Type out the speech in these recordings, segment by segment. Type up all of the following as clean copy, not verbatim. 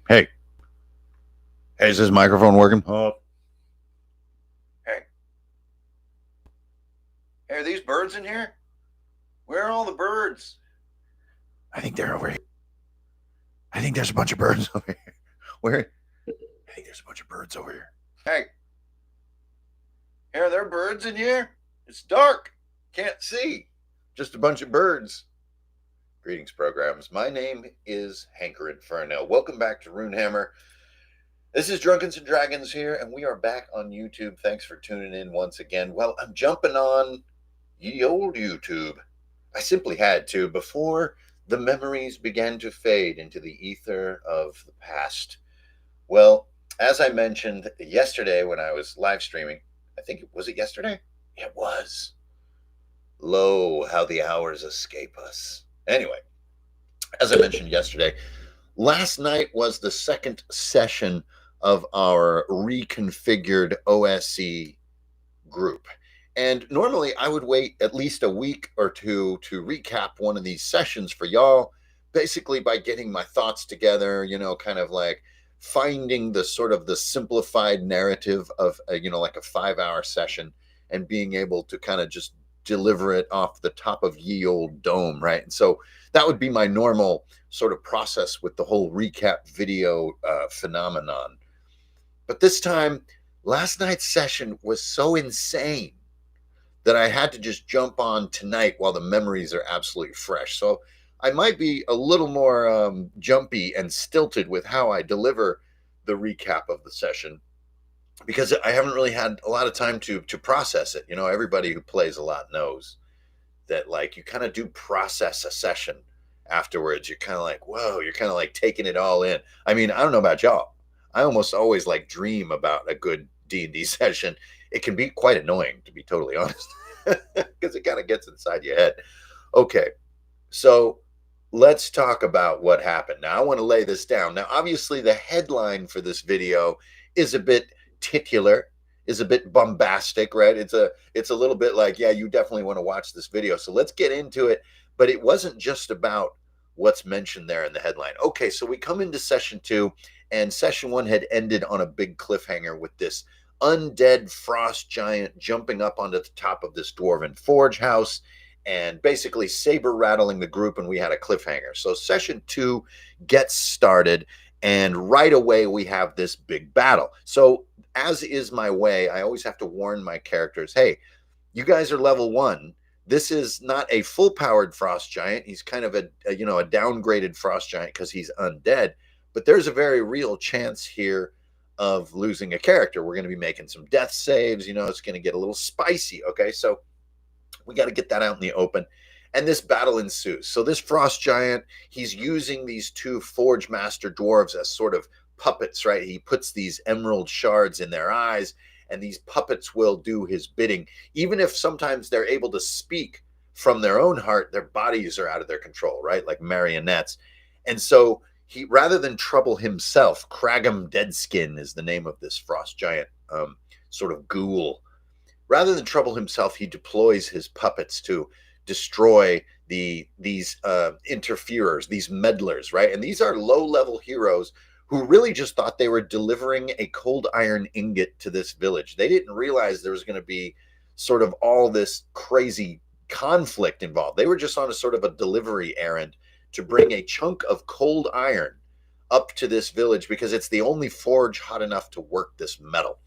Hey, hey, is this microphone working? Hey, hey, are these birds in here? Where are all the birds? I think they're over here. I think there's a bunch of birds over here. Where? I think there's a bunch of birds over here. Hey, are there birds in here? It's dark. Can't see. Just a bunch of birds. Greetings, programs. My name is Hanker Inferno. Welcome back to Runehammer. This is Drunkens and Dragons here, and we are back on YouTube. Thanks for tuning in once again. Well, I'm jumping on ye old YouTube. I simply had to before the memories began to fade into the ether of the past. Well, as I mentioned yesterday when I was live streaming, I think was it yesterday? It was. Lo, how the hours escape us. Anyway, as I mentioned yesterday, last night was the second session of our reconfigured OSE group. And normally I would wait at least a week or two to recap one of these sessions for y'all, basically by getting my thoughts together, kind of like finding the sort of the simplified narrative of, like a 5-hour session and being able to kind of just deliver it off the top of ye old dome, right? And so that would be my normal sort of process with the whole recap video phenomenon. But this time, last night's session was so insane that I had to just jump on tonight while the memories are absolutely fresh. So I might be a little more jumpy and stilted with how I deliver the recap of the session because I haven't really had a lot of time to process it. Everybody who plays a lot knows that, like, you kind of do process a session afterwards. You're kind of like, whoa, you're kind of like taking it all in. I mean, I don't know about y'all. I almost always like dream about a good D&D session. It can be quite annoying, to be totally honest, because it kind of gets inside your head. Okay, so let's talk about what happened. Now, I want to lay this down. Now, obviously, the headline for this video is a bit titular, is a bit bombastic, right? It's a little bit like, yeah, you definitely want to watch this video. So let's get into it. But it wasn't just about what's mentioned there in the headline. Okay, so we come into session 2, and session 1 had ended on a big cliffhanger with this undead frost giant jumping up onto the top of this dwarven forge house and basically saber rattling the group, and we had a cliffhanger. So session 2 gets started, and right away we have this big battle. So as is my way, I always have to warn my characters, hey, you guys are level 1. This is not a full-powered frost giant. He's kind of a downgraded frost giant because he's undead. But there's a very real chance here of losing a character. We're going to be making some death saves. It's going to get a little spicy. Okay, so we got to get that out in the open. And this battle ensues. So this frost giant, he's using these 2 forge master dwarves as sort of puppets, right? He puts these emerald shards in their eyes, and these puppets will do his bidding. Even if sometimes they're able to speak from their own heart, their bodies are out of their control, right? Like marionettes. And so he, rather than trouble himself, Cragum Deadskin is the name of this frost giant, sort of ghoul. Rather than trouble himself, he deploys his puppets to destroy these interferers, these meddlers, right? And these are low-level heroes who really just thought they were delivering a cold iron ingot to this village. They didn't realize there was going to be sort of all this crazy conflict involved. They were just on a sort of a delivery errand to bring a chunk of cold iron up to this village because it's the only forge hot enough to work this metal.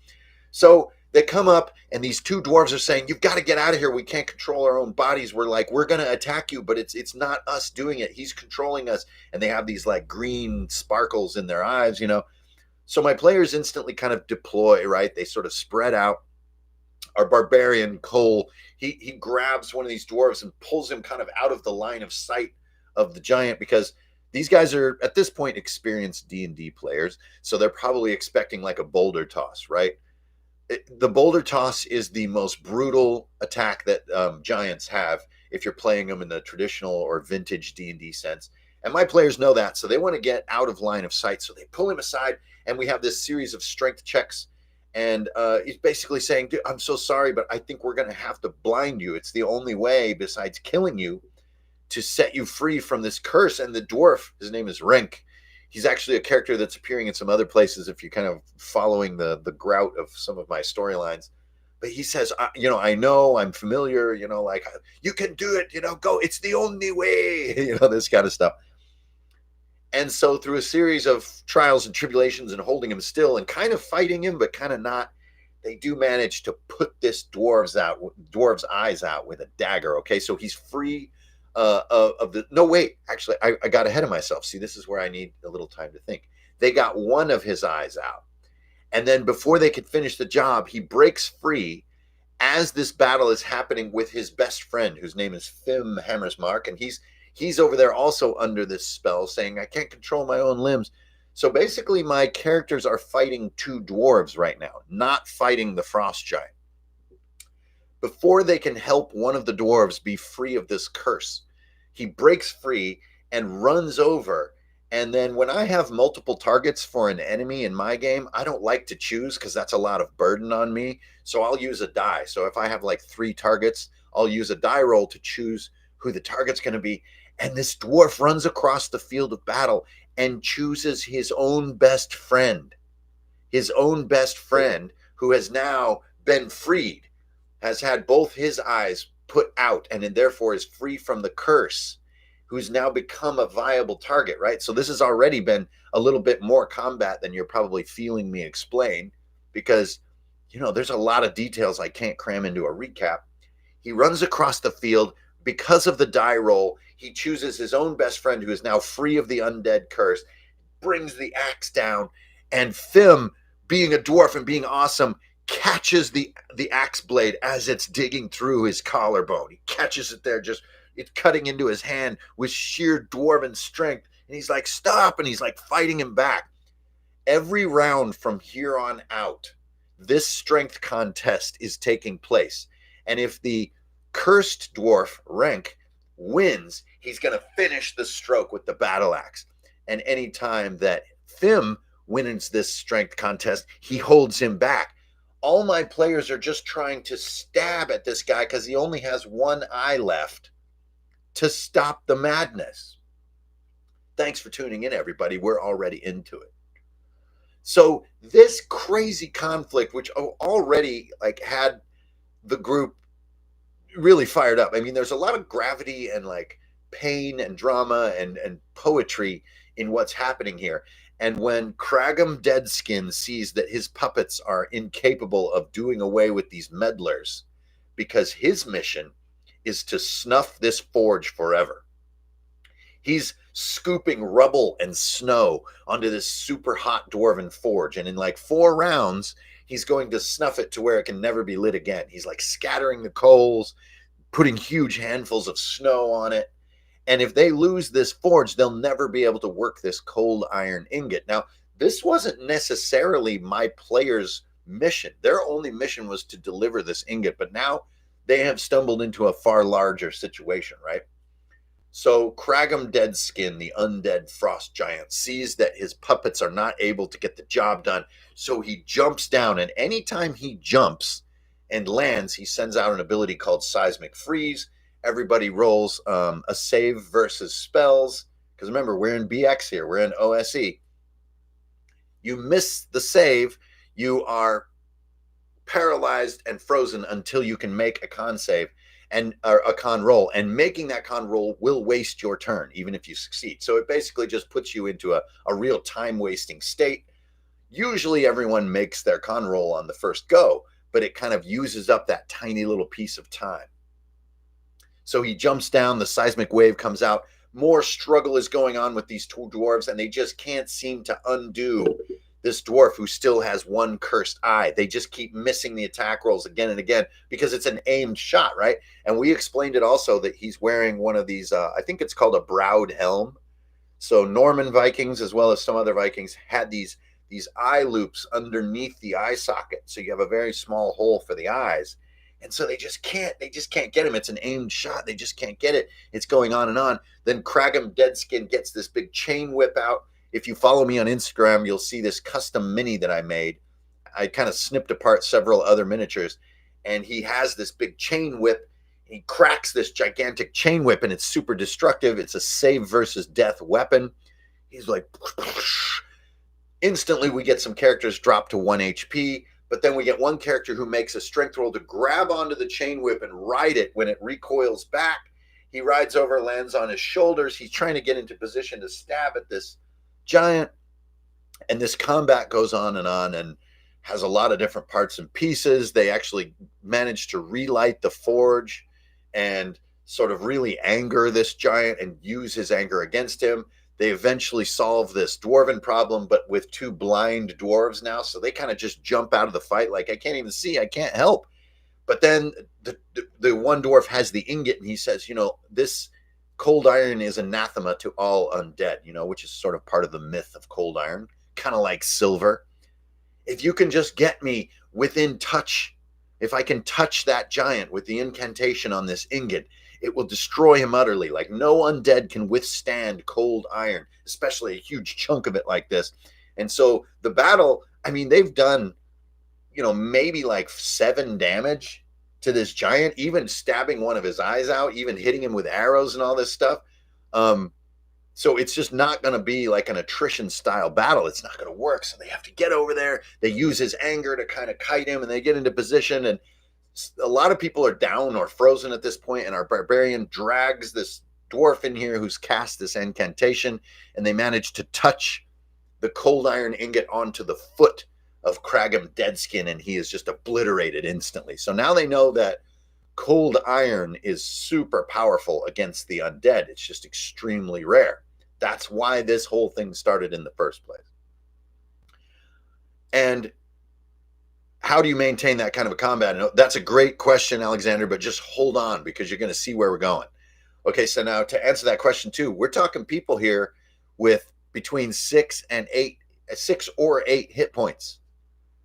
So they come up, and these 2 dwarves are saying, you've got to get out of here. We can't control our own bodies. We're going to attack you, but it's not us doing it. He's controlling us. And they have these like green sparkles in their eyes, So my players instantly kind of deploy, right? They sort of spread out. Our barbarian, Cole, he grabs one of these dwarves and pulls him kind of out of the line of sight of the giant, because these guys are, at this point, experienced D&D players. So they're probably expecting like a boulder toss, right? The boulder toss is the most brutal attack that giants have if you're playing them in the traditional or vintage D&D sense. And my players know that, so they want to get out of line of sight. So they pull him aside, and we have this series of strength checks. And he's basically saying, dude, I'm so sorry, but I think we're going to have to blind you. It's the only way, besides killing you, to set you free from this curse. And the dwarf, his name is Renk, He's actually a character that's appearing in some other places if you're kind of following the grout of some of my storylines. But he says, I know, I'm familiar, like, you can do it, go, it's the only way, this kind of stuff. And so through a series of trials and tribulations and holding him still and kind of fighting him, but kind of not, they do manage to put this dwarf's eyes out with a dagger. Okay, so he's free of the. No, wait, actually, I got ahead of myself. See, this is where I need a little time to think. They got one of his eyes out, and then before they could finish the job, he breaks free as this battle is happening with his best friend, whose name is Fim Hammersmark, and he's over there also under this spell, saying, I can't control my own limbs. So basically, my characters are fighting two dwarves right now, not fighting the frost giant. Before they can help one of the dwarves be free of this curse, he breaks free and runs over. And then when I have multiple targets for an enemy in my game, I don't like to choose because that's a lot of burden on me. So I'll use a die. So if I have like 3 targets, I'll use a die roll to choose who the target's going to be. And this dwarf runs across the field of battle and chooses his own best friend. His own best friend, who has now been freed, has had both his eyes put out and therefore is free from the curse, who's now become a viable target, right? So this has already been a little bit more combat than you're probably feeling me explain, because, there's a lot of details I can't cram into a recap. He runs across the field. Because of the die roll, he chooses his own best friend, who is now free of the undead curse, brings the axe down, and Fim, being a dwarf and being awesome, catches the axe blade as it's digging through his collarbone. He catches it there, just it's cutting into his hand with sheer dwarven strength. And he's like, stop, and he's like fighting him back. Every round from here on out, this strength contest is taking place. And if the cursed dwarf, Renk, wins, he's going to finish the stroke with the battle axe. And anytime that Fim wins this strength contest, he holds him back. All my players are just trying to stab at this guy because he only has one eye left to stop the madness. Thanks for tuning in, everybody. We're already into it. So this crazy conflict, which already had the group really fired up. I mean, there's a lot of gravity and pain and drama and poetry in what's happening here. And when Cragum Deadskin sees that his puppets are incapable of doing away with these meddlers, because his mission is to snuff this forge forever, he's scooping rubble and snow onto this super hot dwarven forge. And in 4 rounds, he's going to snuff it to where it can never be lit again. He's scattering the coals, putting huge handfuls of snow on it. And if they lose this forge, they'll never be able to work this cold iron ingot. Now, this wasn't necessarily my players' mission. Their only mission was to deliver this ingot, but now they have stumbled into a far larger situation, right? So Cragum Deadskin, the undead frost giant, sees that his puppets are not able to get the job done. So he jumps down, and anytime he jumps and lands, he sends out an ability called Seismic Freeze. Everybody rolls a save versus spells, because remember, we're in BX here. We're in OSE. You miss the save, you are paralyzed and frozen until you can make a con save or a con roll. And making that con roll will waste your turn, even if you succeed. So it basically just puts you into a real time-wasting state. Usually everyone makes their con roll on the first go, but it kind of uses up that tiny little piece of time. So he jumps down, the seismic wave comes out, more struggle is going on with these 2 dwarves, and they just can't seem to undo this dwarf who still has one cursed eye. They just keep missing the attack rolls again and again because it's an aimed shot, right? And we explained it also that he's wearing one of these, I think it's called a browed helm. So Norman Vikings, as well as some other Vikings, had these eye loops underneath the eye socket. So you have a very small hole for the eyes. And so they just can't get him. It's an aimed shot. They just can't get it. It's going on and on. Then Cragum Deadskin gets this big chain whip out. If you follow me on Instagram, you'll see this custom mini that I made. I kind of snipped apart several other miniatures, and he has this big chain whip. He cracks this gigantic chain whip, and it's super destructive. It's a save versus death weapon. He's like, instantly we get some characters drop to 1 HP, but then we get one character who makes a strength roll to grab onto the chain whip and ride it. When it recoils back, he rides over, lands on his shoulders. He's trying to get into position to stab at this giant, and this combat goes on and has a lot of different parts and pieces. They actually manage to relight the forge and sort of really anger this giant and use his anger against him. They eventually solve this dwarven problem, but with two blind dwarves now, so they kind of just jump out of the fight like, I can't even see, I can't help. But then the one dwarf has the ingot, and he says, this cold iron is anathema to all undead, which is sort of part of the myth of cold iron, kind of like silver. If you can just get me within touch, if I can touch that giant with the incantation on this ingot, it will destroy him utterly. Like, no undead can withstand cold iron, especially a huge chunk of it like this. And so the battle, I mean, they've done, maybe like 7 damage to this giant, even stabbing one of his eyes out, even hitting him with arrows and all this stuff. So it's just not going to be like an attrition style battle. It's not going to work. So they have to get over there. They use his anger to kind of kite him, and they get into position, and a lot of people are down or frozen at this point, and our barbarian drags this dwarf in here who's cast this incantation, and they manage to touch the cold iron ingot onto the foot of Kragam Deadskin, and he is just obliterated instantly. So now they know that cold iron is super powerful against the undead. It's just extremely rare. That's why this whole thing started in the first place. And how do you maintain that kind of a combat? That's a great question, Alexander, but just hold on, because you're going to see where we're going. Okay, so now to answer that question too, we're talking people here with between 6 or 8 hit points,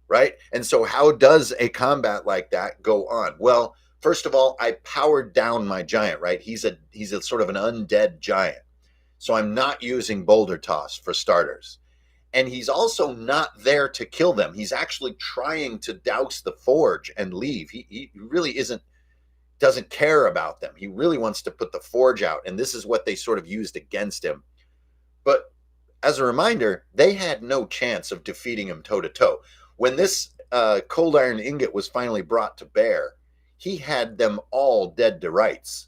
right? And so how does a combat like that go on? Well, first of all, I powered down my giant, right? He's a sort of an undead giant. So I'm not using Boulder Toss for starters. And he's also not there to kill them. He's actually trying to douse the forge and leave. He really doesn't care about them. He really wants to put the forge out. And this is what they sort of used against him. But as a reminder, they had no chance of defeating him toe to toe. When this cold iron ingot was finally brought to bear, he had them all dead to rights.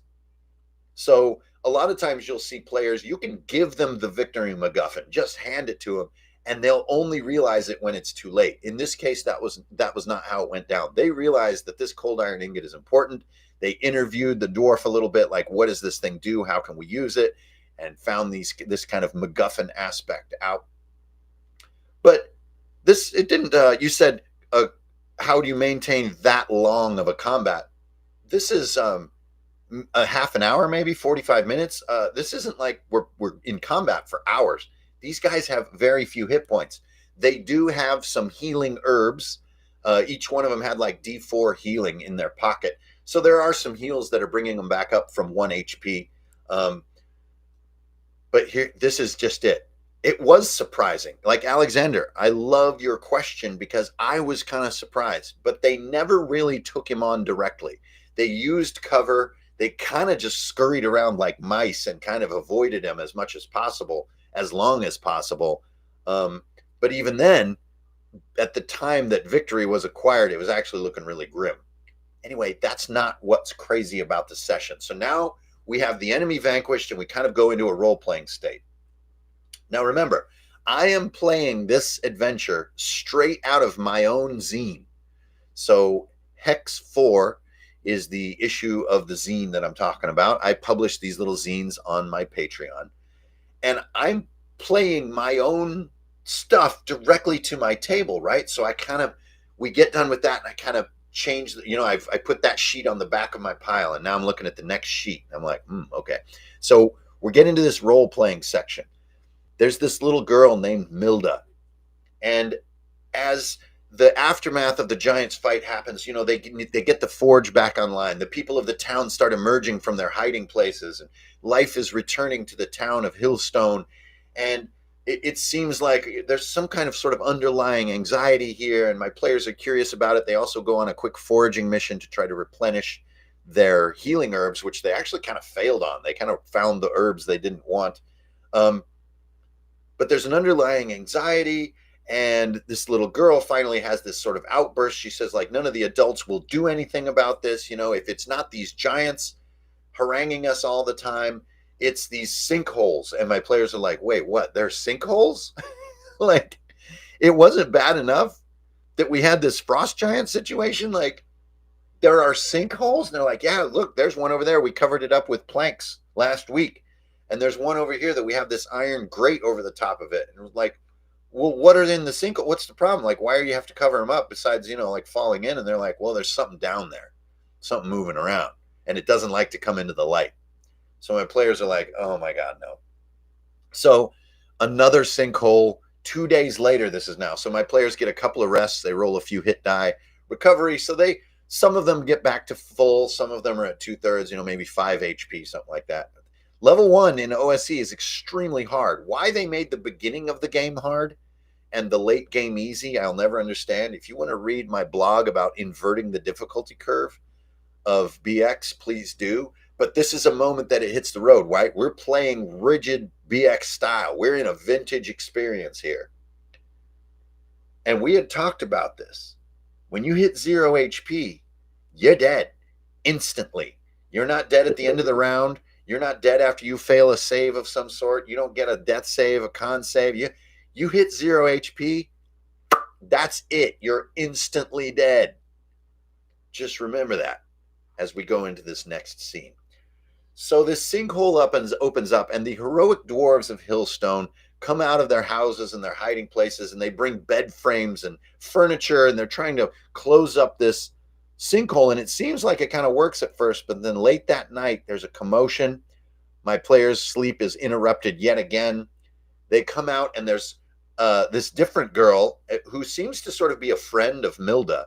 So a lot of times you'll see players, you can give them the victory MacGuffin, just hand it to them, and they'll only realize it when it's too late. In this case, that was not how it went down. They realized that this cold iron ingot is important. They interviewed the dwarf a little bit, like, what does this thing do? How can we use it? And found this kind of MacGuffin aspect out. But it didn't, you said, how do you maintain that long of a combat? This is a half an hour, maybe 45 minutes. This isn't like we're in combat for hours. These guys have very few hit points. They do have some healing herbs. Each one of them had like D4 healing in their pocket. So there are some heals that are bringing them back up from 1 HP. But here, this is just it. It was surprising. Like, Alexander, I love your question because I was kind of surprised. But they never really took him on directly. They used cover. They kind of just scurried around like mice and kind of avoided him as much as possible, as long as possible. But even then, at the time that victory was acquired, it was actually looking really grim. Anyway, that's not what's crazy about the session. So now we have the enemy vanquished, and we kind of go into a role-playing state. Now remember, I am playing this adventure straight out of my own zine. So Hex 4 is the issue of the zine that I'm talking about. I publish these little zines on my Patreon, and I'm playing my own stuff directly to my table, right? So we get done with that, and I kind of change, I put that sheet on the back of my pile, and now I'm looking at the next sheet. I'm like, okay. So we're getting to this role-playing section. There's this little girl named Milda, and as the aftermath of the Giants fight happens, they get the forge back online. The people of the town start emerging from their hiding places, and life is returning to the town of Hillstone. And it seems like there's some kind of sort of underlying anxiety here, and my players are curious about it. They also go on a quick foraging mission to try to replenish their healing herbs, which they actually kind of failed on. They kind of found the herbs they didn't want. but there's an underlying anxiety. And this little girl finally has this sort of outburst. She says, like, none of the adults will do anything about this. If it's not these giants haranguing us all the time, it's these sinkholes. And my players are like, wait, what? There's sinkholes? Like, it wasn't bad enough that we had this frost giant situation. Like, there are sinkholes. And they're like, yeah, look, there's one over there. We covered it up with planks last week. And there's one over here that we have this iron grate over the top of it. And we're like, well, what are in the sinkhole? What's the problem? Like, why do you have to cover them up besides, like falling in? And they're like, well, there's something down there, something moving around, and it doesn't like to come into the light. So my players are like, oh my God, no. So another sinkhole 2 days later, this is now. So my players get a couple of rests. They roll a few hit die recovery. So some of them get back to full. Some of them are at 2/3, maybe 5 HP, something like that. Level 1 in OSE is extremely hard. Why they made the beginning of the game hard and the late game easy, I'll never understand. If you want to read my blog about inverting the difficulty curve of BX, please do. But this is a moment that it hits the road, right? We're playing rigid BX style. We're in a vintage experience here. And we had talked about this. When you hit 0 HP, you're dead instantly. You're not dead at the end of the round. You're not dead after you fail a save of some sort. You don't get a death save, a con save. You hit 0 HP, that's it. You're instantly dead. Just remember that as we go into this next scene. So this sinkhole opens up, and the heroic dwarves of Hillstone come out of their houses and their hiding places, and they bring bed frames and furniture, and they're trying to close up this sinkhole. And it seems like it kind of works at first, but then late that night, there's a commotion. My players' sleep is interrupted yet again. They come out, and there's this different girl who seems to sort of be a friend of Milda.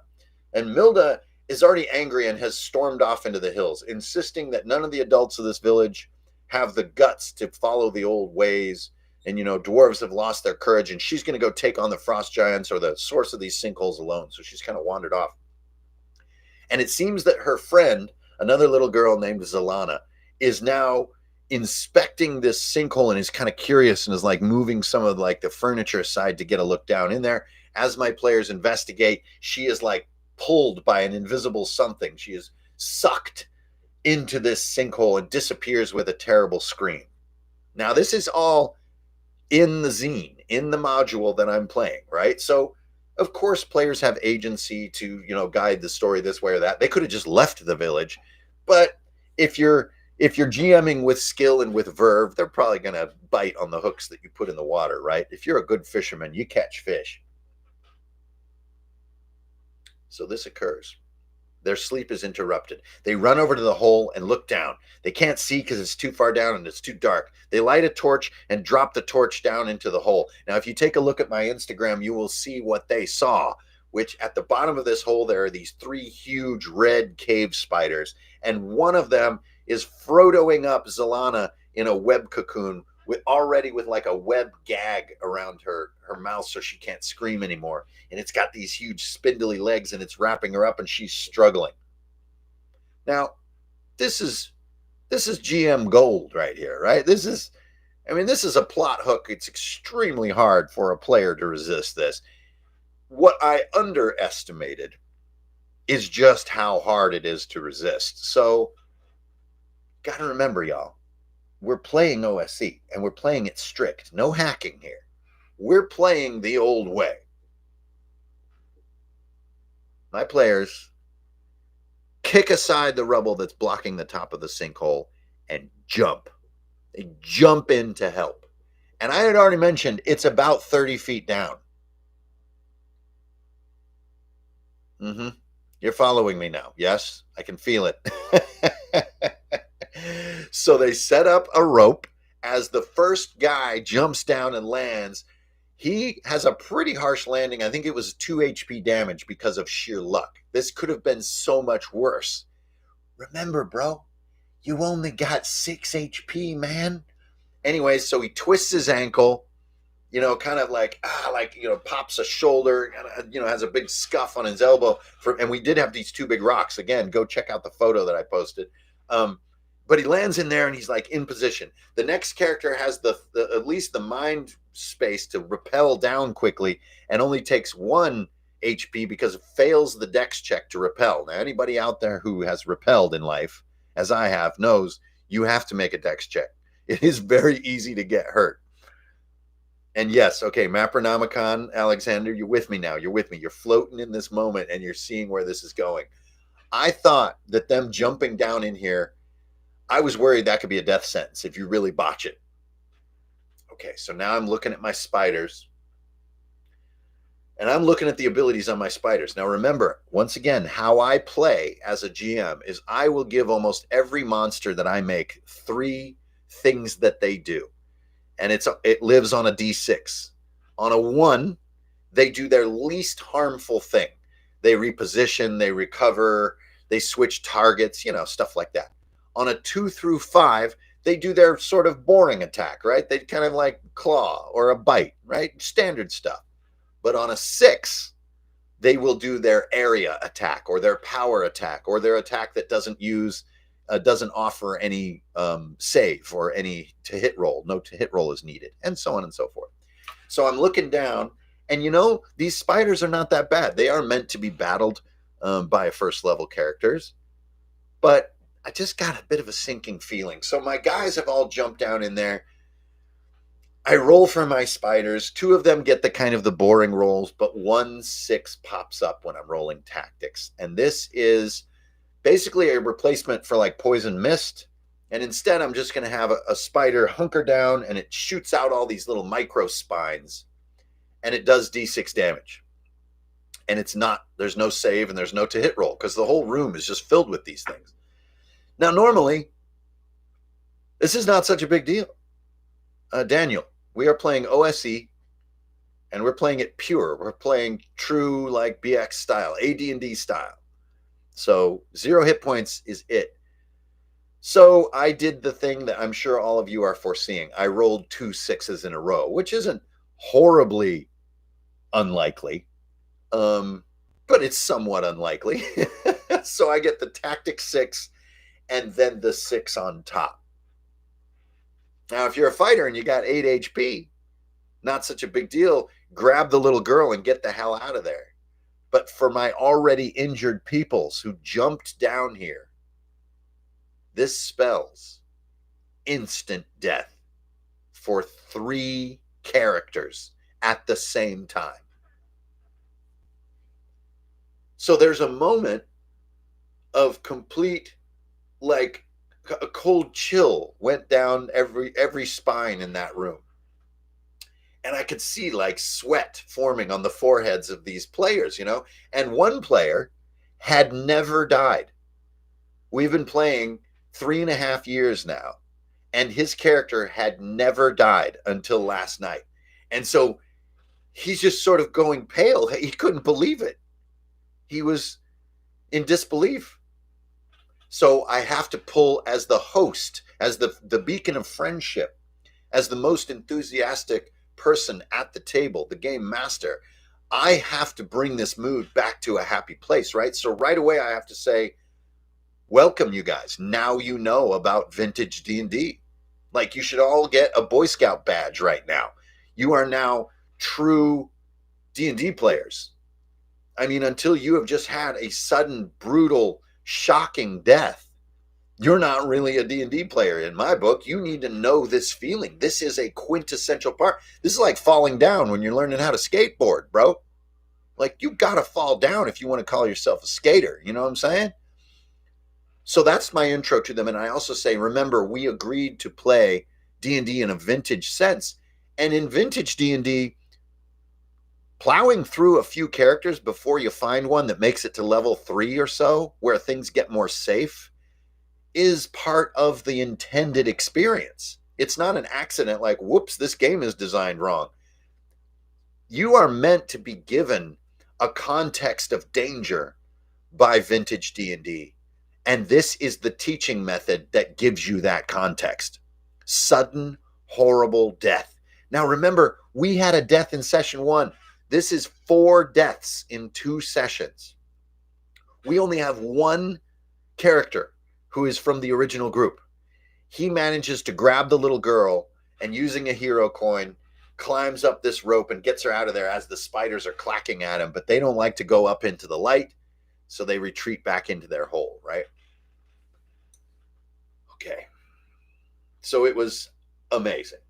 And Milda is already angry and has stormed off into the hills, insisting that none of the adults of this village have the guts to follow the old ways. And, dwarves have lost their courage, and she's going to go take on the frost giants or the source of these sinkholes alone. So she's kind of wandered off. And it seems that her friend, another little girl named Zelana, is now inspecting this sinkhole and is kind of curious and is like moving some of like the furniture aside to get a look down in there. As my players investigate, she is like pulled by an invisible something. She is sucked into this sinkhole and disappears with a terrible scream. Now, this is all in the zine, in the module that I'm playing, right? So, of course, players have agency to, guide the story this way or that. They could have just left the village. But if you're GMing with skill and with verve, they're probably going to bite on the hooks that you put in the water, right? If you're a good fisherman, you catch fish. So this occurs. Their sleep is interrupted. They run over to the hole and look down. They can't see because it's too far down and it's too dark. They light a torch and drop the torch down into the hole. Now, if you take a look at my Instagram, you will see what they saw, which at the bottom of this hole, there are these 3 huge red cave spiders. And one of them is Frodoing up Zelana in a web cocoon with like a web gag around her mouth so she can't scream anymore. And it's got these huge spindly legs and it's wrapping her up and she's struggling. Now, this is GM gold right here, right? This is a plot hook. It's extremely hard for a player to resist this. What I underestimated is just how hard it is to resist. So, got to remember, y'all, we're playing OSE, and we're playing it strict. No hacking here. We're playing the old way. My players kick aside the rubble that's blocking the top of the sinkhole and jump. They jump in to help. And I had already mentioned it's about 30 feet down. You're following me now. Yes, I can feel it. So they set up a rope. As the first guy jumps down and lands, he has a pretty harsh landing. I think it was 2 HP damage because of sheer luck. This could have been so much worse. Remember, bro, you only got 6 HP, man. Anyway, so he twists his ankle, kind of like, pops a shoulder, has a big scuff on his elbow. And we did have these 2 big rocks. Again, go check out the photo that I posted. But he lands in there and he's like in position. The next character has the at least the mind space to rappel down quickly and only takes 1 HP because it fails the dex check to rappel. Now, anybody out there who has rappelled in life, as I have, knows you have to make a dex check. It is very easy to get hurt. And yes, okay, Mapronomicon, Alexander, you're with me now. You're with me. You're floating in this moment and you're seeing where this is going. I thought that them jumping down in here, I was worried that could be a death sentence if you really botch it. Okay, so now I'm looking at my spiders. And I'm looking at the abilities on my spiders. Now remember, once again, how I play as a GM is I will give almost every monster that I make 3 things that they do. And it lives on a D6. On a 1, they do their least harmful thing. They reposition, they recover, they switch targets, stuff like that. On a 2 through 5, they do their sort of boring attack, right? They kind of like claw or a bite, right? Standard stuff. But on a 6, they will do their area attack or their power attack or their attack that doesn't offer any save or any to-hit roll. No to-hit roll is needed, and so on and so forth. So I'm looking down, and these spiders are not that bad. They are meant to be battled by first-level characters, but I just got a bit of a sinking feeling. So my guys have all jumped down in there. I roll for my spiders. 2 of them get the kind of the boring rolls, but 1 6 pops up when I'm rolling tactics. And this is basically a replacement for like poison mist. And instead, I'm just going to have a spider hunker down and it shoots out all these little micro spines and it does D6 damage. And there's no save and there's no to hit roll because the whole room is just filled with these things. Now, normally, this is not such a big deal. Daniel, we are playing OSE, and we're playing it pure. We're playing true, like BX style, AD&D style. So 0 hit points is it. So I did the thing that I'm sure all of you are foreseeing. I rolled 2 6s in a row, which isn't horribly unlikely, but it's somewhat unlikely. So I get the tactic 6 and then the 6 on top. Now, if you're a fighter and you got 8 HP, not such a big deal. Grab the little girl and get the hell out of there. But for my already injured peoples who jumped down here, this spells instant death for 3 characters at the same time. So there's a moment of complete, like, a cold chill went down every spine in that room. And I could see like sweat forming on the foreheads of these players, and one player had never died. We've been playing 3.5 years now, and his character had never died until last night. And so he's just sort of going pale. He couldn't believe it. He was in disbelief. So I have to pull as the host, as the beacon of friendship, as the most enthusiastic person at the table, the game master. I have to bring this mood back to a happy place, right? So right away I have to say, welcome, you guys. Now you know about vintage D&D. Like, you should all get a Boy Scout badge right now. You are now true D&D players. I mean, until you have just had a sudden, brutal, shocking death, you're not really a D&D player in my book. You need to know this feeling. This is a quintessential part. This is like falling down when you're learning how to skateboard, bro. Like, you gotta fall down if you want to call yourself a skater. You know what I'm saying? So that's my intro to them. And I also say, remember, we agreed to play D&D in a vintage sense. And in vintage D&D, plowing through a few characters before you find one that makes it to level 3 or so, where things get more safe, is part of the intended experience. It's not an accident like, whoops, this game is designed wrong. You are meant to be given a context of danger by vintage D&D. And this is the teaching method that gives you that context. Sudden, horrible death. Now remember, we had a death in session 1. This is 4 deaths in 2 sessions. We only have 1 character who is from the original group. He manages to grab the little girl and, using a hero coin, climbs up this rope and gets her out of there as the spiders are clacking at him, but they don't like to go up into the light, so they retreat back into their hole, right? Okay. So it was amazing.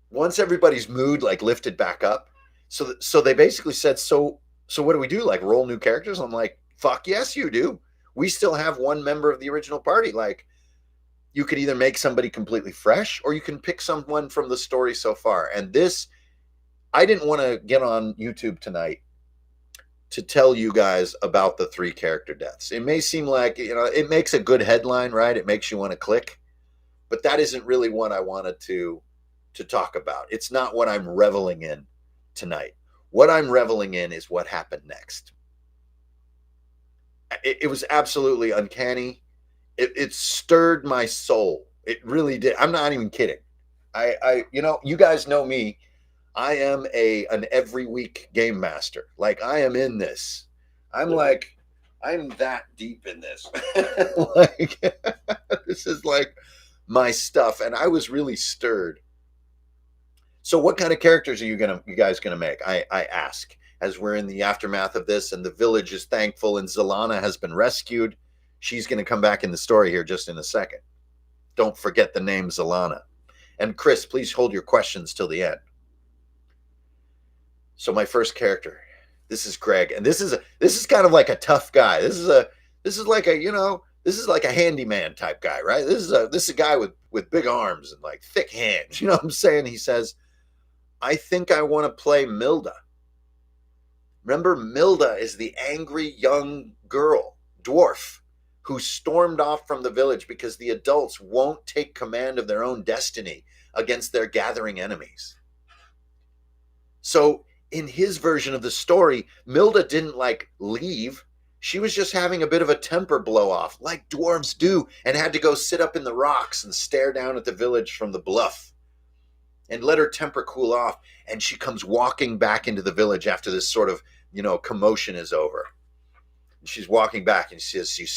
Once everybody's mood like lifted back up, so they basically said, so what do we do? Like roll new characters? I'm like, fuck yes, you do. We still have one member of the original party. Like, you could either make somebody completely fresh or you can pick someone from the story so far. And this, I didn't want to get on YouTube tonight to tell you guys about the 3 character deaths. It may seem like, it makes a good headline, right? It makes you want to click, but that isn't really what I wanted to talk about. It's not what I'm reveling in tonight. What I'm reveling in is what happened next. It was absolutely uncanny. It stirred my soul. It really did. I'm not even kidding. You guys know me. I am an every week game master. Like, I am in this. I'm that deep in this. Like, this is like my stuff. And I was really stirred. So what kind of characters are you guys gonna make? I ask, as we're in the aftermath of this, and the village is thankful, and Zelana has been rescued. She's going to come back in the story here just in a second. Don't forget the name Zelana. And Chris, please hold your questions till the end. So my first character, this is Greg, and this is kind of like a tough guy. This is like a handyman type guy, right? This is a guy with big arms and like thick hands. You know what I'm saying? He says, I think I want to play Milda. Remember, Milda is the angry young girl, dwarf, who stormed off from the village because the adults won't take command of their own destiny against their gathering enemies. So in his version of the story, Milda didn't like leave. She was just having a bit of a temper blow off, like dwarves do, and had to go sit up in the rocks and stare down at the village from the bluff and let her temper cool off. And she comes walking back into the village after this sort of, commotion is over. And she's walking back and she says, you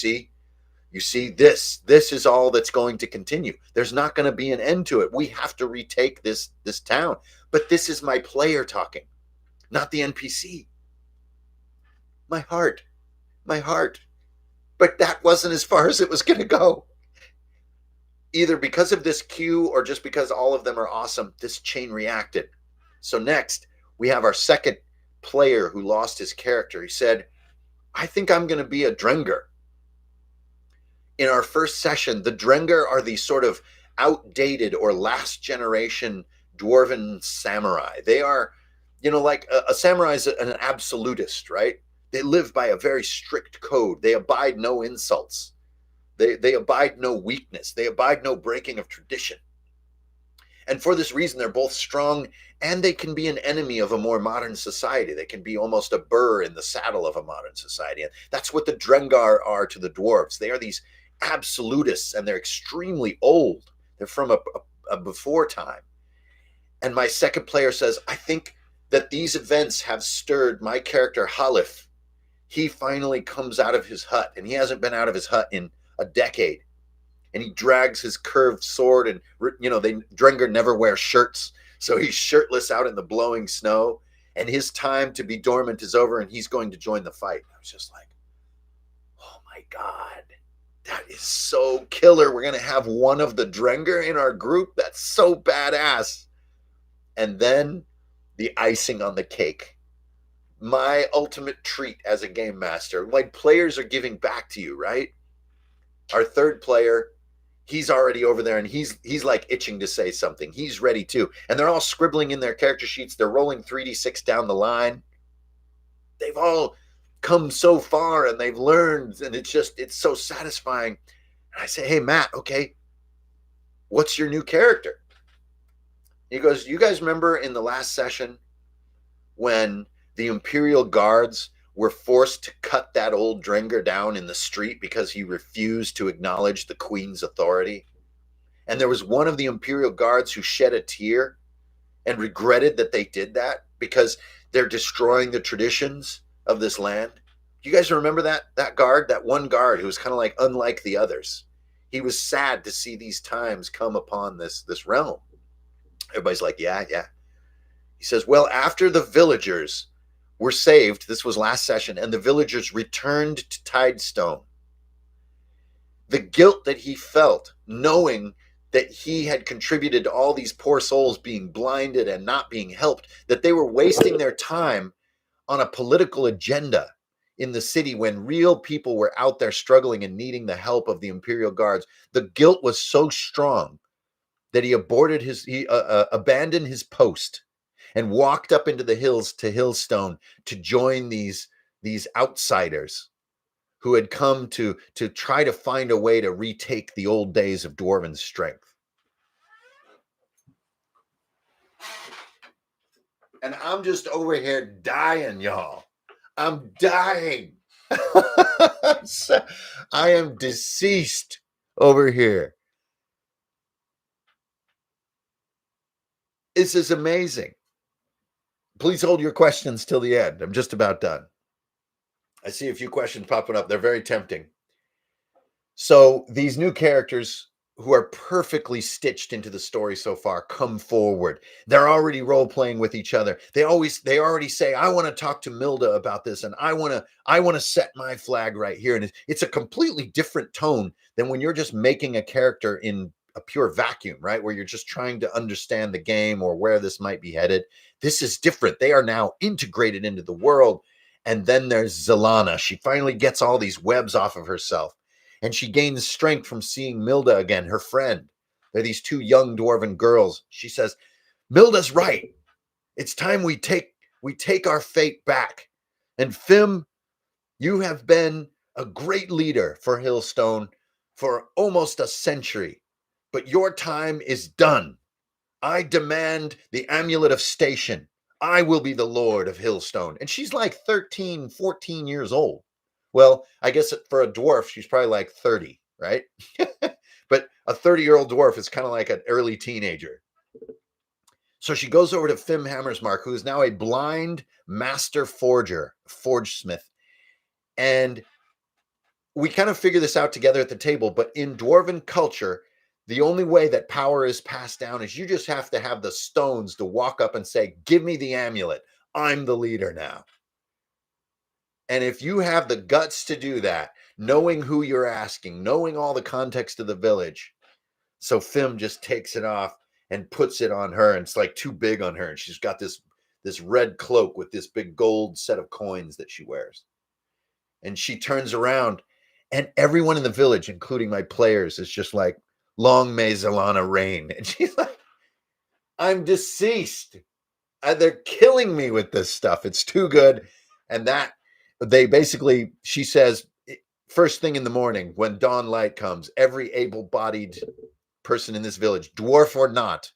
see, this is all that's going to continue. There's not going to be an end to it. We have to retake this town. But this is my player talking, not the NPC. My heart. But that wasn't as far as it was going to go. Either because of this cue or just because all of them are awesome, this chain reacted. So next, we have our second player who lost his character. He said, I think I'm going to be a Drenger. In our first session, the Drenger are these sort of outdated or last generation dwarven samurai. They are, like a samurai is an absolutist, right? They live by a very strict code. They abide no insults. They abide no weakness. They abide no breaking of tradition. And for this reason, they're both strong, and they can be an enemy of a more modern society. They can be almost a burr in the saddle of a modern society. And that's what the Drengar are to the dwarves. They are these absolutists, and they're extremely old. They're from a before time. And my second player says, I think that these events have stirred my character, Halif. He finally comes out of his hut, and he hasn't been out of his hut in a decade. And he drags his curved sword, and Drenger never wear shirts, so he's shirtless out in the blowing snow, and his time to be dormant is over, and he's going to join the fight. I was just like, oh my God, that is so killer. We're going to have one of the Drenger in our group. That's so badass. And then the icing on the cake, my ultimate treat as a game master. Like, players are giving back to you, right? Our third player, he's already over there, and he's like itching to say something. He's ready too. And they're all scribbling in their character sheets. They're rolling 3d6 down the line. They've all come so far, and they've learned, and it's so satisfying. And I say, hey, Matt, okay, what's your new character? He goes, you guys remember in the last session when the Imperial Guards were forced to cut that old Drenger down in the street because he refused to acknowledge the Queen's authority? And there was one of the Imperial Guards who shed a tear and regretted that they did that because they're destroying the traditions of this land. You guys remember that guard, that one guard who was kind of like unlike the others? He was sad to see these times come upon this realm. Everybody's like, yeah. He says, well, after the villagers were saved, this was last session, and the villagers returned to Tidestone, the guilt that he felt, knowing that he had contributed to all these poor souls being blinded and not being helped, that they were wasting their time on a political agenda in the city when real people were out there struggling and needing the help of the Imperial Guards. The guilt was so strong that he abandoned his post and walked up into the hills to Hillstone to join these outsiders who had come to try to find a way to retake the old days of dwarven strength. And I'm just over here dying, y'all. I'm dying. I am deceased over here. This is amazing. Please hold your questions till the end. I'm just about done. I see a few questions popping up. They're very tempting. So these new characters who are perfectly stitched into the story so far come forward. They're already role playing with each other. They already say, I want to talk to Milda about this, and I want to set my flag right here. And it's a completely different tone than when you're just making a character in a pure vacuum, right? Where you're just trying to understand the game or where this might be headed. This is different. They are now integrated into the world. And then there's Zelana. She finally gets all these webs off of herself. And she gains strength from seeing Milda again, her friend. They're these two young dwarven girls. She says, Milda's right. It's time we take our fate back. And Fim, you have been a great leader for Hillstone for almost a century. But your time is done. I demand the Amulet of Station. I will be the Lord of Hillstone. And she's like 13, 14 years old. Well, I guess for a dwarf, she's probably like 30, right? But a 30-year-old dwarf is kind of like an early teenager. So she goes over to Fim Hammersmark, who is now a blind master forger, forge smith. And we kind of figure this out together at the table, but in dwarven culture, the only way that power is passed down is you just have to have the stones to walk up and say, give me the amulet. I'm the leader now. And if you have the guts to do that, knowing who you're asking, knowing all the context of the village, so Fim just takes it off and puts it on her, and it's like too big on her. And she's got this red cloak with this big gold set of coins that she wears. And she turns around, and everyone in the village, including my players, is just like, long may Zelana reign. And she's like, I'm deceased. They're killing me with this stuff. It's too good. And that she says, first thing in the morning when dawn light comes, every able-bodied person in this village, dwarf or not,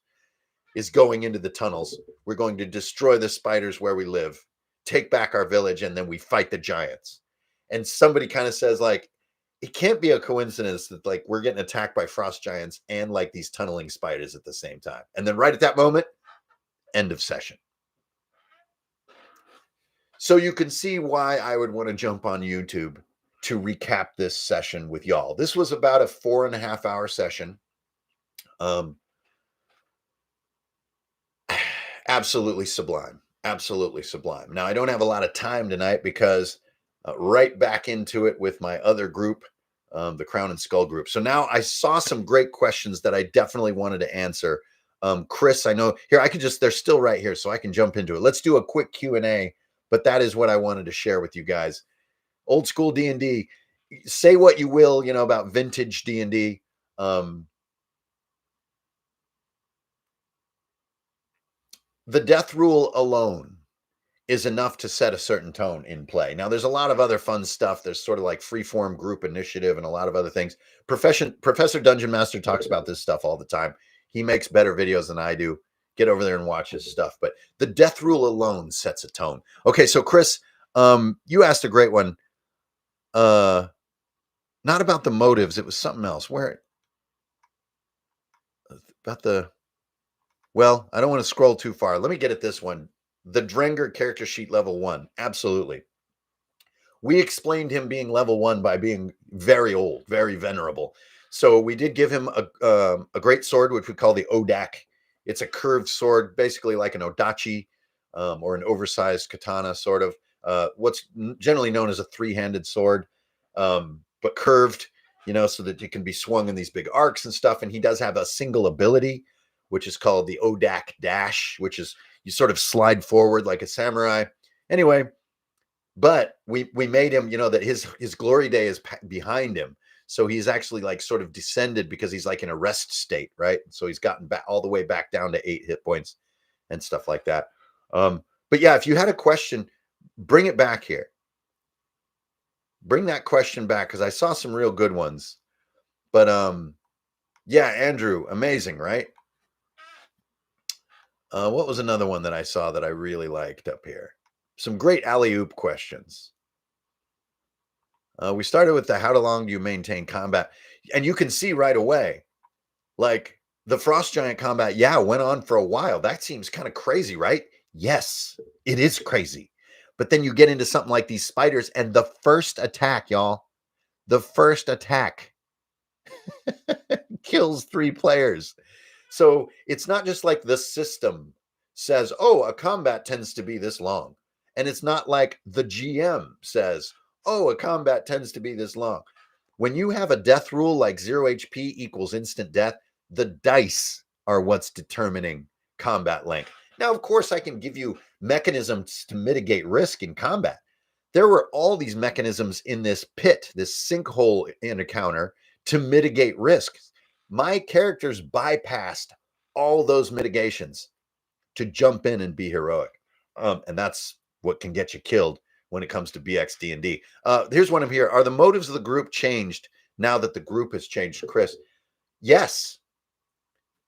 is going into the tunnels. We're going to destroy the spiders where we live, take back our village, and then we fight the giants. And somebody kind of says, like, it can't be a coincidence that like we're getting attacked by frost giants and like these tunneling spiders at the same time. And then right at that moment, end of session. So you can see why I would want to jump on YouTube to recap this session with y'all. This was about a 4.5 hour session. Absolutely sublime. Absolutely sublime. Now, I don't have a lot of time tonight because right back into it with my other group, the Crown and Skull group. So now I saw some great questions that I definitely wanted to answer. Chris, I know here, they're still right here, so I can jump into it. Let's do a quick Q&A, but that is what I wanted to share with you guys. Old school D&D, say what you will, about vintage D&D. The death rule alone is enough to set a certain tone in play. Now, there's a lot of other fun stuff. There's sort of like freeform group initiative and a lot of other things. Professor Dungeon Master talks about this stuff all the time. He makes better videos than I do. Get over there and watch his stuff. But the death rule alone sets a tone. Okay, so Chris, you asked a great one. Not about the motives. It was something else. Well, I don't want to scroll too far. Let me get at this one. The Drenger character sheet level 1. Absolutely. We explained him being level 1 by being very old, very venerable. So we did give him a great sword, which we call the Odak. It's a curved sword, basically like an Odachi. or an oversized katana, sort of. What's generally known as a three-handed sword, but curved, so that it can be swung in these big arcs and stuff. And he does have a single ability, which is called the Odak Dash, which is you sort of slide forward like a samurai. Anyway, but we made him, that his glory day is behind him. So he's actually like sort of descended because he's like in a rest state, right? So he's gotten back all the way back down to 8 hit points and stuff like that. But yeah, if you had a question, bring it back here. Bring that question back because I saw some real good ones. But yeah, Andrew, amazing, right? What was another one that I saw that I really liked up here? Some great alley-oop questions. We started with the how long do you maintain combat? And you can see right away, like the Frost Giant combat, went on for a while. That seems kind of crazy, right? Yes, it is crazy. But then you get into something like these spiders, and the first attack, y'all, the first attack kills 3 players. So it's not just like the system says, oh, a combat tends to be this long. And it's not like the GM says, oh, a combat tends to be this long. When you have a death rule like 0 HP equals instant death, the dice are what's determining combat length. Now, of course, I can give you mechanisms to mitigate risk in combat. There were all these mechanisms in this pit, this sinkhole encounter to mitigate risks. My characters bypassed all those mitigations to jump in and be heroic. And that's what can get you killed when it comes to BX D&D. Here's one of here. Are the motives of the group changed now that the group has changed, Chris? Yes.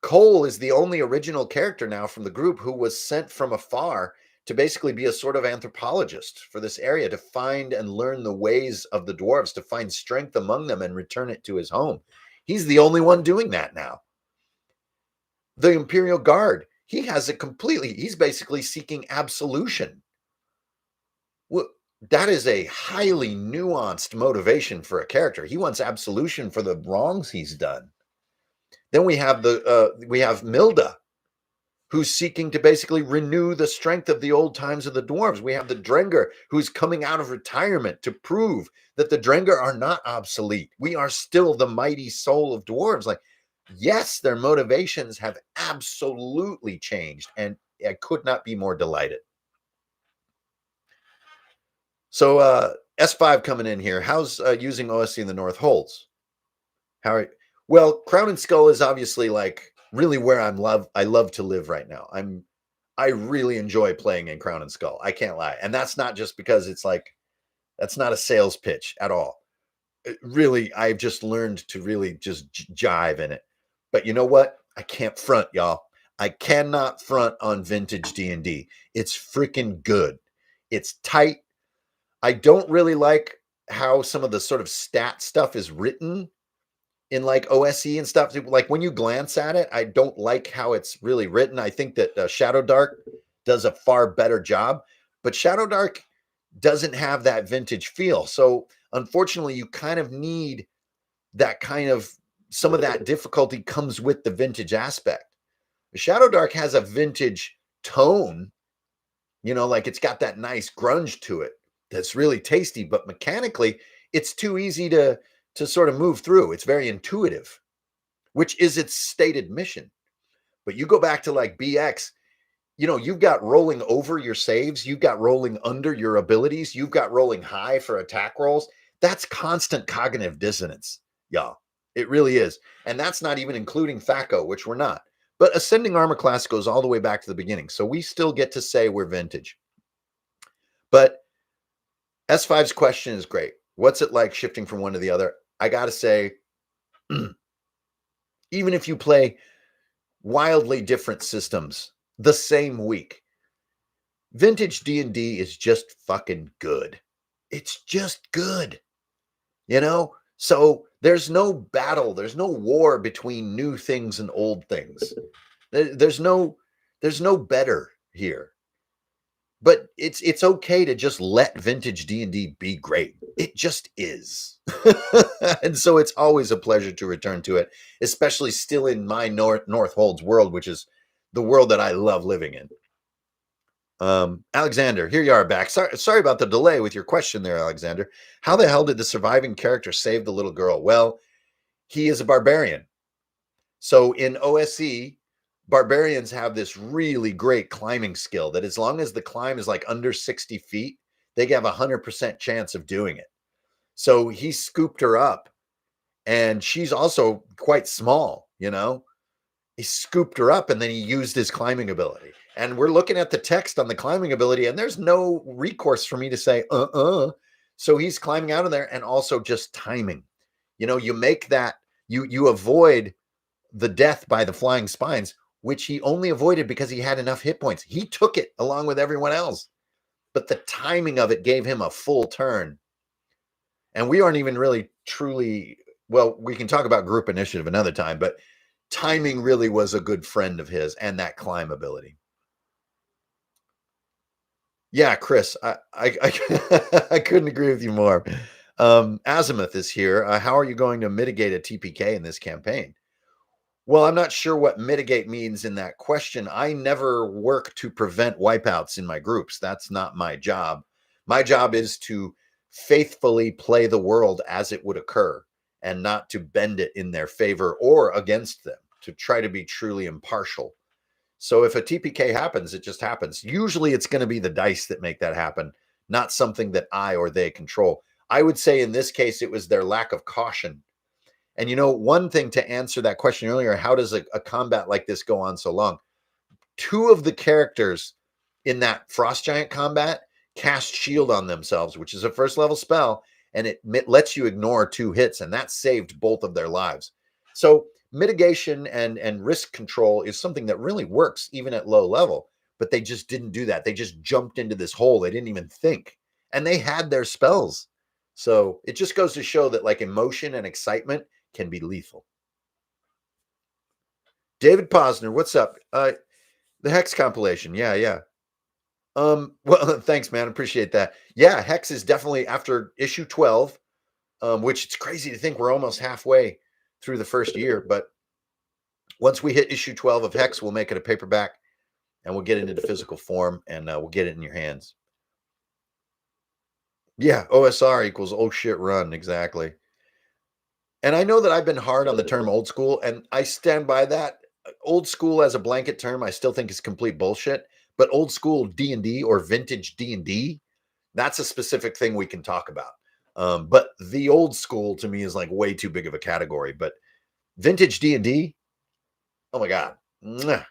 Cole is the only original character now from the group who was sent from afar to basically be a sort of anthropologist for this area, to find and learn the ways of the dwarves, to find strength among them and return it to his home. He's the only one doing that now. The Imperial Guard, he has it completely. He's basically seeking absolution. Well, that is a highly nuanced motivation for a character. He wants absolution for the wrongs he's done. Then we have Milda, who's seeking to basically renew the strength of the old times of the dwarves. We have the Drengar, who's coming out of retirement to prove that the Drengar are not obsolete. We are still the mighty soul of dwarves. Like, yes, their motivations have absolutely changed, and I could not be more delighted. So S5 coming in here. How's using OSE in the North Holds? Well, Crown and Skull is obviously like really where I love to live right now. I really enjoy playing in Crown and Skull. I can't lie. And that's not just because it's like, that's not a sales pitch at all. Really, I've just learned to really just jive in it. But you know what? I can't front, y'all. I cannot front on vintage D&D. It's freaking good. It's tight. I don't really like how some of the sort of stat stuff is written in like OSE and stuff. Like when you glance at it, I don't like how it's really written. I think that Shadow Dark does a far better job, but Shadow Dark doesn't have that vintage feel. So unfortunately, you kind of need that kind of, some of that difficulty comes with the vintage aspect. Shadow Dark has a vintage tone, like it's got that nice grunge to it that's really tasty, but mechanically it's too easy to sort of move through. It's very intuitive, which is its stated mission. But you go back to like BX, you've got rolling over your saves, you've got rolling under your abilities, you've got rolling high for attack rolls. That's constant cognitive dissonance, y'all. It really is. And that's not even including THAC0, which we're not. But Ascending Armor class goes all the way back to the beginning. So we still get to say we're vintage. But S5's question is great. What's it like shifting from one to the other? I got to say, even if you play wildly different systems the same week, vintage D&D is just fucking good. It's just good. So there's no battle, there's no war between new things and old things. There's no better here. But it's okay to just let vintage D&D be great. It just is. And so it's always a pleasure to return to it, especially still in my North Holds world, which is the world that I love living in. Alexander, here you are back. Sorry about the delay with your question there, Alexander. How the hell did the surviving character save the little girl? Well, he is a barbarian. So in OSE, barbarians have this really great climbing skill that as long as the climb is like under 60 feet, they have a 100% chance of doing it. So he scooped her up, and she's also quite small, you know? He scooped her up and then he used his climbing ability. And we're looking at the text on the climbing ability, and there's no recourse for me to say, So he's climbing out of there and also just timing. You know, you make that, you avoid the death by the flying spines, which he only avoided because he had enough hit points. He took it along with everyone else, but the timing of it gave him a full turn. And we aren't even really truly, well, we can talk about group initiative another time, but timing really was a good friend of his, and that climb ability. Yeah, Chris, I couldn't agree with you more. Azimuth is here. How are you going to mitigate a TPK in this campaign? Well, I'm not sure what mitigate means in that question. I never work to prevent wipeouts in my groups. That's not my job. My job is to faithfully play the world as it would occur and not to bend it in their favor or against them, to try to be truly impartial. So if a TPK happens, it just happens. Usually it's going to be the dice that make that happen, not something that I or they control. I would say in this case, it was their lack of caution. And you know, one thing to answer that question earlier, how does a combat like this go on so long? Two of the characters in that Frost Giant combat cast shield on themselves, which is a first level spell, and it lets you ignore 2 hits, and that saved both of their lives. So mitigation and risk control is something that really works even at low level, but they just didn't do that. They just jumped into this hole. They didn't even think, and they had their spells. So it just goes to show that like emotion and excitement can be lethal. David Posner, what's up? The Hex compilation. Yeah. Well, thanks, man. Appreciate that. Yeah, Hex is definitely after issue 12, which it's crazy to think we're almost halfway through the first year. But once we hit issue 12 of Hex, we'll make it a paperback and we'll get it into physical form, and we'll get it in your hands. Yeah, OSR equals oh shit run. Exactly. And I know that I've been hard on the term old school, and I stand by that. Old school as a blanket term, I still think is complete bullshit. But old school D&D or vintage D&D, that's a specific thing we can talk about. But the old school to me is like way too big of a category. But vintage D&D, oh my God. Mwah.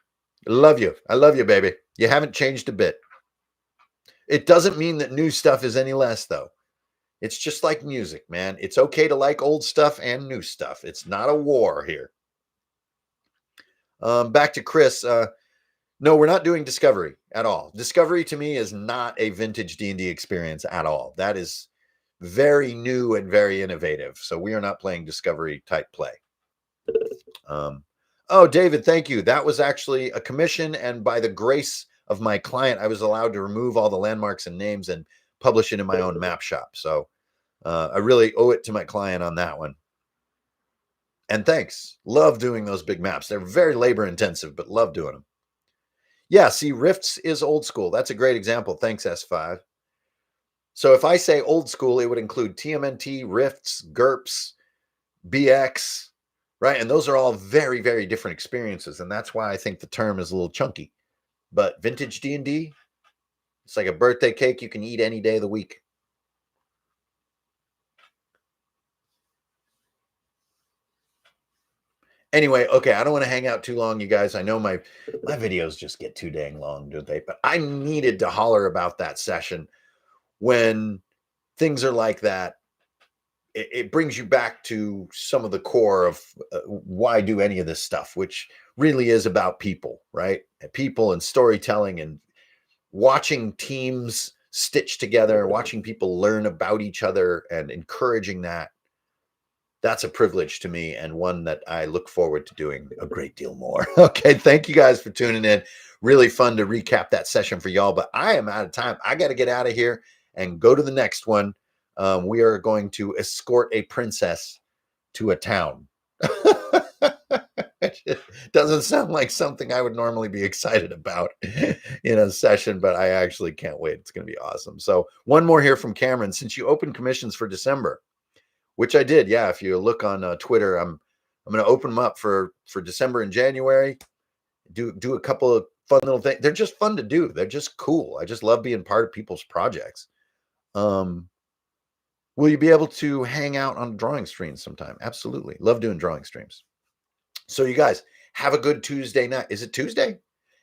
Love you. I love you, baby. You haven't changed a bit. It doesn't mean that new stuff is any less, though. It's just like music, man. It's okay to like old stuff and new stuff. It's not a war here. Back to Chris. No, we're not doing Discovery at all. Discovery to me is not a vintage D&D experience at all. That is very new and very innovative. So we are not playing Discovery type play. Oh, David, thank you. That was actually a commission, and by the grace of my client, I was allowed to remove all the landmarks and names and publish it in my own map shop. So I really owe it to my client on that one. And thanks. Love doing those big maps. They're very labor intensive, but love doing them. Yeah, see, Rifts is old school. That's a great example. Thanks, S5. So if I say old school, it would include TMNT, Rifts, GURPS, BX, right? And those are all very, very different experiences. And that's why I think the term is a little chunky. But vintage D&D, it's like a birthday cake you can eat any day of the week. Anyway, okay, I don't want to hang out too long, you guys. I know my videos just get too dang long, don't they? But I needed to holler about that session. When things are like that, it brings you back to some of the core of why do any of this stuff, which really is about people, right? People and storytelling and watching teams stitch together, watching people learn about each other and encouraging that. That's a privilege to me, and one that I look forward to doing a great deal more. Okay, thank you guys for tuning in. Really fun to recap that session for y'all, but I am out of time. I got to get out of here and go to the next one. We are going to escort a princess to a town. Doesn't sound like something I would normally be excited about in a session, but I actually can't wait. It's going to be awesome. So one more here from Cameron. Since you opened commissions for December, which I did, yeah. If you look on Twitter, I'm going to open them up for December and January. Do a couple of fun little things. They're just fun to do. They're just cool. I just love being part of people's projects. Will you be able to hang out on drawing streams sometime? Absolutely. Love doing drawing streams. So you guys have a good Tuesday night. Is it Tuesday?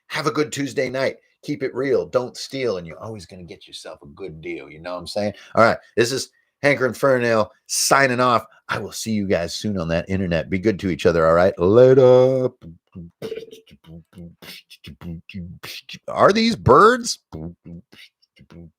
Have a good Tuesday night. Keep it real. Don't steal. And you're always going to get yourself a good deal. You know what I'm saying? All right. This is Hanker and Fernell signing off. I will see you guys soon on that internet. Be good to each other. All right. Later. Are these birds?